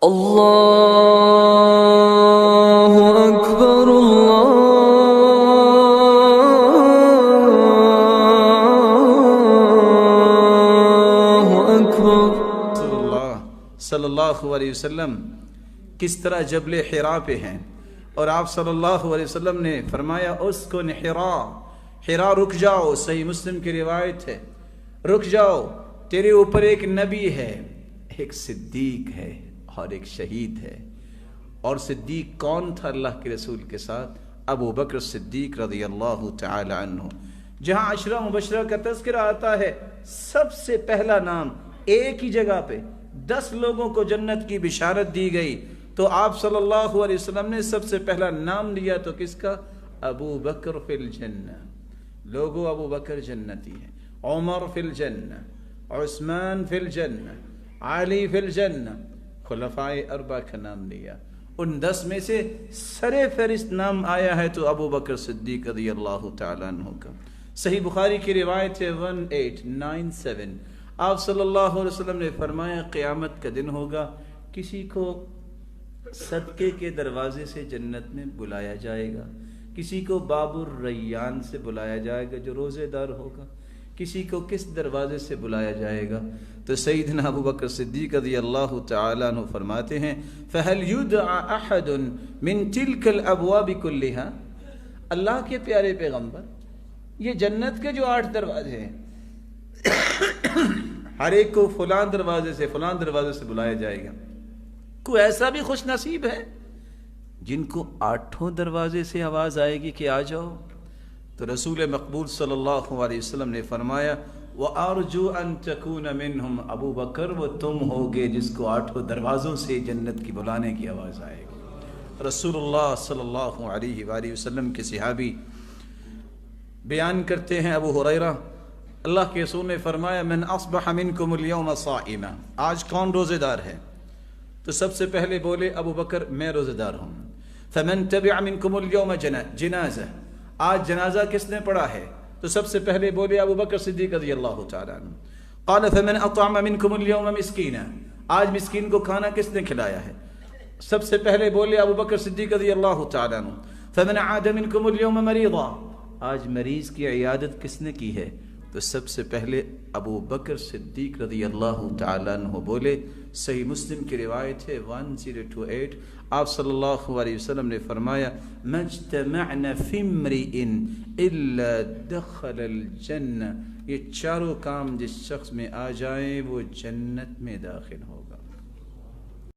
اللہ اکبر اللہ اکبر۔ رسول اللہ صلی اللہ علیہ وسلم کس طرح جبل حرا پہ ہیں، اور آپ صلی اللہ علیہ وسلم نے فرمایا اسکن حرا، حرا رک جاؤ، صحیح مسلم کی روایت ہے، رک جاؤ، تیرے اوپر ایک نبی ہے، ایک صدیق ہے اور ایک شہید ہے۔ اور صدیق کون تھا اللہ کے رسول کے ساتھ؟ ابو بکر صدیق رضی اللہ تعالی عنہ۔ جہاں عشرہ مبشرہ کا تذکرہ آتا ہے، سب سے پہلا نام ایک ہی جگہ پہ 10 لوگوں کو جنت کی بشارت دی گئی، تو آپ صلی اللہ علیہ وسلم نے سب سے پہلا نام لیا تو کس کا؟ ابو بکر فی الجنہ۔ لوگو ابو بکر جنتی ہے، عمر فی الجنہ، عثمان فی الجنہ، علی فی الجنہ، خلفائے اربعہ کا نام لیا۔ ان 10 میں سے سر فہرست نام آیا ہے تو ابو بکر صدیق رضی اللہ تعالیٰ عنہ کا۔ صحیح بخاری کی روایت ہے 1897، آپ صلی اللہ علیہ وسلم نے فرمایا قیامت کا دن ہوگا، کسی کو صدقے کے دروازے سے جنت میں بلایا جائے گا، کسی کو باب الریان سے بلایا جائے گا جو روزے دار ہوگا، کسی کو کس دروازے سے بلایا جائے گا؟ تو سیدنا ابو بکر صدیق رضی اللہ تعالیٰ عنہ فرماتے ہیں فَهَلْ يُدْعَ أَحَدٌ مِّن تِلْكَ الْأَبْوَابِ كُلِّهَا۔ اللہ کے پیارے پیغمبر، یہ جنت کے جو 8 دروازے ہیں، ہر ایک کو فلاں دروازے سے فلاں دروازے سے بلایا جائے گا، کوئی ایسا بھی خوش نصیب ہے جن کو 8 دروازے سے آواز آئے گی کہ آ جاؤ؟ تو رسول مقبول صلی اللہ علیہ وسلم نے فرمایا وَأَرْجُو أَن تَكُونَ مِنْهُمْ، ابو بکر وہ تم ہوگے جس کو 8 دروازوں سے جنت کی بلانے کی آواز آئے گی۔ رسول اللہ صلی اللہ علیہ وآلہ وسلم کے صحابی بیان کرتے ہیں، ابو ہریرہ، اللہ کے رسول نے فرمایا من اصبح منکم اليوم صائما، آج کون روزے دار ہے؟ تو سب سے پہلے بولے ابو بکر میں روزے دار ہوں۔ فمن تبع منکم اليوم جنازہ، آج جنازہ کس نے پڑھا ہے؟ تو سب سے پہلے بولے ابو بکر صدیق رضی اللہ تعالیٰ عنہ۔ قال فمن اطعم منکم اليوم مسکینا، آج مسکین کو کھانا کس نے کھلایا ہے؟ سب سے پہلے بولے ابو بکر صدیق رضی اللہ تعالیٰ عنہ۔ فمن عاد منکم اليوم مریضا، آج مریض کی عیادت کس نے کی ہے؟ تو سب سے پہلے ابو بکر صدیق رضی اللہ تعالیٰ عنہ بولے۔ صحیح مسلم کی روایت ہے 1028، آپ صلی اللہ علیہ وسلم نے فرمایا مَجْتَمَعْنَ فِي امْرِئٍ إِلَّا دَخَلَ الْجَنَّةِ، یہ چاروں کام جس شخص میں آ جائیں وہ جنت میں داخل ہوگا۔